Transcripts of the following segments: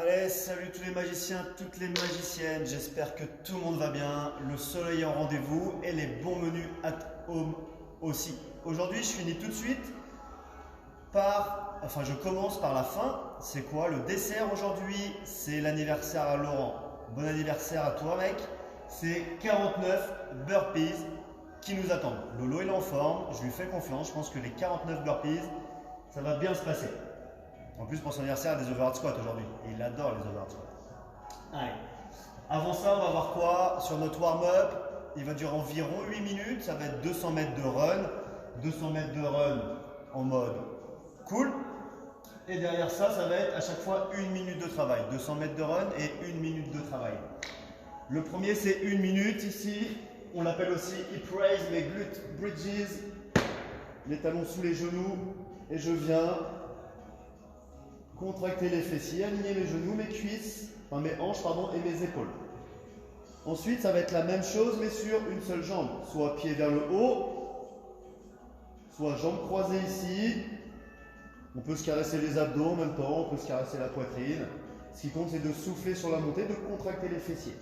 Allez, salut tous les magiciens, toutes les magiciennes, j'espère que tout le monde va bien, le soleil est en rendez-vous et les bons menus at home aussi. Aujourd'hui, je finis tout de suite je commence par la fin. C'est quoi le dessert aujourd'hui? C'est l'anniversaire à Laurent. Bon anniversaire à toi mec. C'est 49 burpees qui nous attendent. Lolo il est en forme, je lui fais confiance, je pense que les 49 burpees, ça va bien se passer. En plus, pour son anniversaire, il y a des overhead squats aujourd'hui. Et il adore les overhead squats. Allez. Avant ça, on va voir quoi? Sur notre warm-up, il va durer environ 8 minutes. Ça va être 200 mètres de run. 200 mètres de run en mode cool. Et derrière ça, ça va être à chaque fois 1 minute de travail. 200 mètres de run et 1 minute de travail. Le premier, c'est 1 minute ici. On l'appelle aussi hip raise, les glutes bridges. Les talons sous les genoux. Et je viens contracter les fessiers, aligner mes genoux, mes cuisses, enfin mes hanches pardon, et mes épaules. Ensuite, ça va être la même chose mais sur une seule jambe. Soit pied vers le haut, soit jambes croisées ici. On peut se caresser les abdos en même temps, on peut se caresser la poitrine. Ce qui compte, c'est de souffler sur la montée, de contracter les fessiers.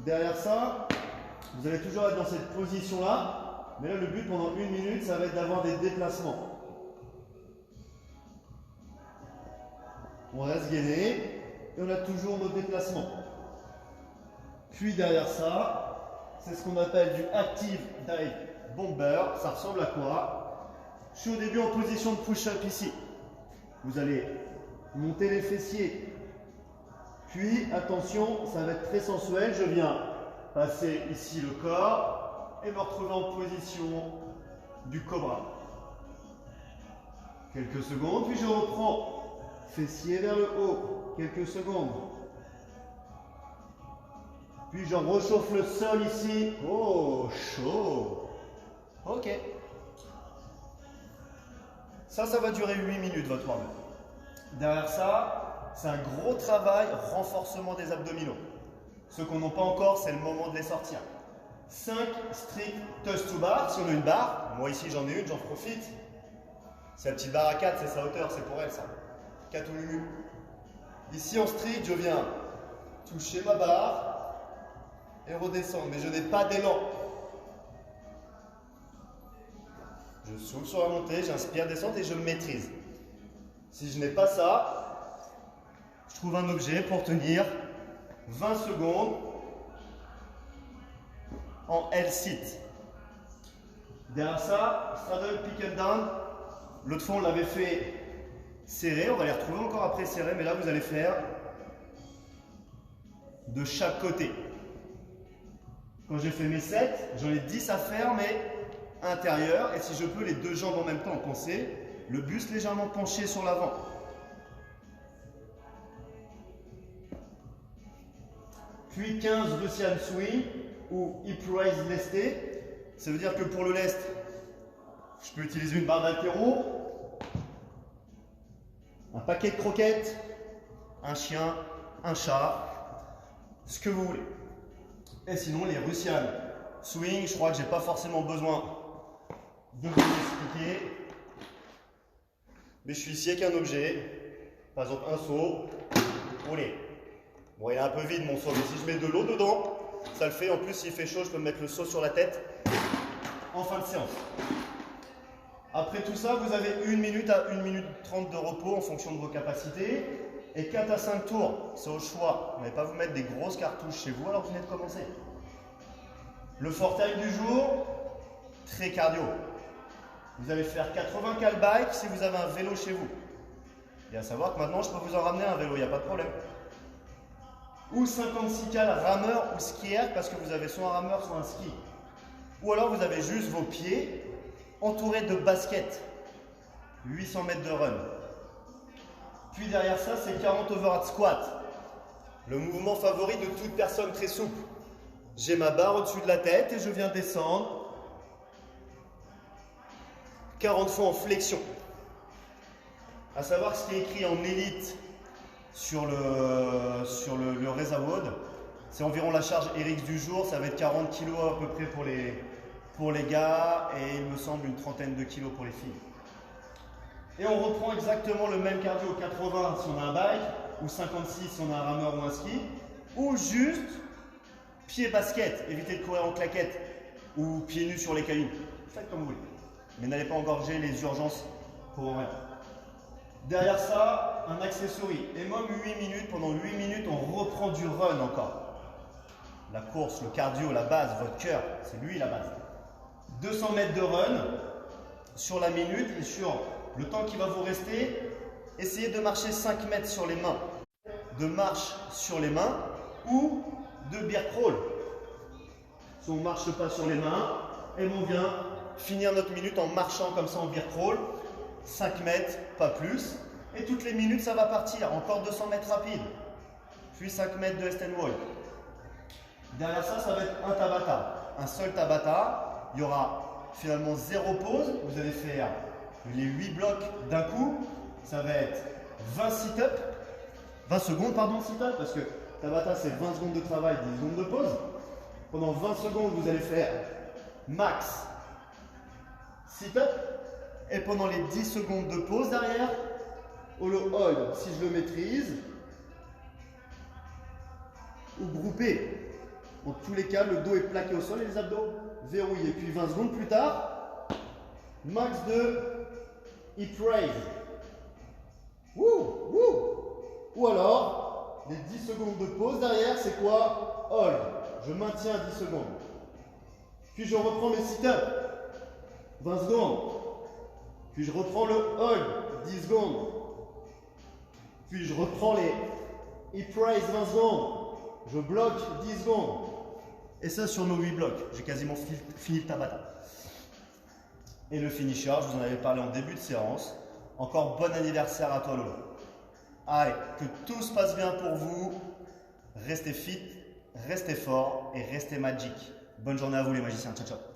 Derrière ça, vous allez toujours être dans cette position-là. Mais là, le but pendant 1 minute, ça va être d'avoir des déplacements. On reste gainé et on a toujours nos déplacements. Puis derrière ça, c'est ce qu'on appelle du Active Dive Bomber. Ça ressemble à quoi? Je suis au début en position de push-up ici. Vous allez monter les fessiers. Puis, attention, ça va être très sensuel. Je viens passer ici le corps et me retrouver en position du cobra. Quelques secondes, puis je reprends. Fessiers vers le haut, quelques secondes. Puis je réchauffe le sol ici. Oh, chaud. Ok. Ça va durer 8 minutes votre warm-up. Derrière ça, c'est un gros travail renforcement des abdominaux. Ceux qu'on n'a pas encore, c'est le moment de les sortir. 5 strict toes to bar sur une barre. Moi ici j'en ai une, j'en profite. C'est la petite barre à 4, c'est sa hauteur, c'est pour elle ça. 4 ou 8 minutes. Ici en street, je viens toucher ma barre et redescendre, mais je n'ai pas d'élan. Je souffle sur la montée, j'inspire, descente et je me maîtrise. Si je n'ai pas ça, je trouve un objet pour tenir 20 secondes en L-sit. Derrière ça, straddle, pick and down. L'autre fois, on l'avait fait serré, on va les retrouver encore après serré, mais là vous allez faire de chaque côté. Quand j'ai fait mes 7, j'en ai 10 à faire, mais intérieur, et si je peux les deux jambes en même temps, pensez, le buste légèrement penché sur l'avant. Puis 15 Russian swing ou hip raise lesté. Ça veut dire que pour le lest, je peux utiliser une barre d'haltéro, un paquet de croquettes, un chien, un chat, ce que vous voulez. Et sinon, les Russian swing, je crois que j'ai pas forcément besoin de vous expliquer. Mais je suis ici avec un objet, par exemple un seau, roulé. Bon, il est un peu vide mon seau, mais si je mets de l'eau dedans, ça le fait. En plus, s'il fait chaud, je peux me mettre le seau sur la tête en fin de séance. Après tout ça, vous avez 1 minute à 1 minute 30 de repos en fonction de vos capacités. Et 4 à 5 tours, c'est au choix. Vous n'allez pas vous mettre des grosses cartouches chez vous alors que vous venez de commencer. Le fortime du jour, très cardio. Vous allez faire 80 cal bike si vous avez un vélo chez vous. Et à savoir que maintenant, je peux vous en ramener un vélo, il n'y a pas de problème. Ou 56 cal rameur ou skieur parce que vous avez soit un rameur, soit un ski. Ou alors vous avez juste vos pieds entourés de baskets. 800 mètres de run. Puis derrière ça, c'est 40 overhead squat. Le mouvement favori de toute personne très souple. J'ai ma barre au-dessus de la tête et je viens descendre 40 fois en flexion. À savoir que ce qui est écrit en élite sur le Rezawood, c'est environ la charge RX du jour. Ça va être 40 kg à peu près pour les gars et il me semble une trentaine de kilos pour les filles. Et on reprend exactement le même cardio 80 si on a un bike, ou 56 si on a un rameur ou un ski, ou juste pied basket, évitez de courir en claquette ou pieds nus sur les cailloux. Faites comme vous voulez. Mais n'allez pas engorger les urgences pour rien. Derrière ça, un accessory. Et même 8 minutes, pendant 8 minutes, on reprend du run encore. La course, le cardio, la base, votre cœur, c'est lui la base. 200 mètres de run sur la minute et sur le temps qui va vous rester, essayez de marcher 5 mètres sur les mains. De marche sur les mains ou de bear crawl. Si on ne marche pas sur les mains, et on vient finir notre minute en marchant comme ça en bear crawl. 5 mètres, pas plus. Et toutes les minutes, ça va partir. Encore 200 mètres rapides. Puis 5 mètres de stand wall. Derrière ça, ça va être un Tabata. Un seul Tabata. Il y aura finalement 0 pause. Vous allez faire les 8 blocs d'un coup. Ça va être 20 sit-up. 20 secondes, pardon, sit-up. Parce que Tabata, c'est 20 secondes de travail, 10 secondes de pause. Pendant 20 secondes, vous allez faire max sit-up. Et pendant les 10 secondes de pause derrière, au le hold, si je le maîtrise, ou groupé. En tous les cas, le dos est plaqué au sol et les abdos verrouillés. Puis 20 secondes plus tard, max de hip raise. Wouh, wouh. Ou alors, les 10 secondes de pause derrière, c'est quoi? Hold. Je maintiens 10 secondes. Puis je reprends mes sit-ups. 20 secondes. Puis je reprends le hold. 10 secondes. Puis je reprends les hip raise 20 secondes. Je bloque 10 secondes. Et ça sur nos 8 blocs. J'ai quasiment fini le Tabata. Et le finisher, je vous en avais parlé en début de séance. Encore bon anniversaire à toi Lolo. Allez, que tout se passe bien pour vous. Restez fit, restez fort et restez magique. Bonne journée à vous les magiciens. Ciao, ciao.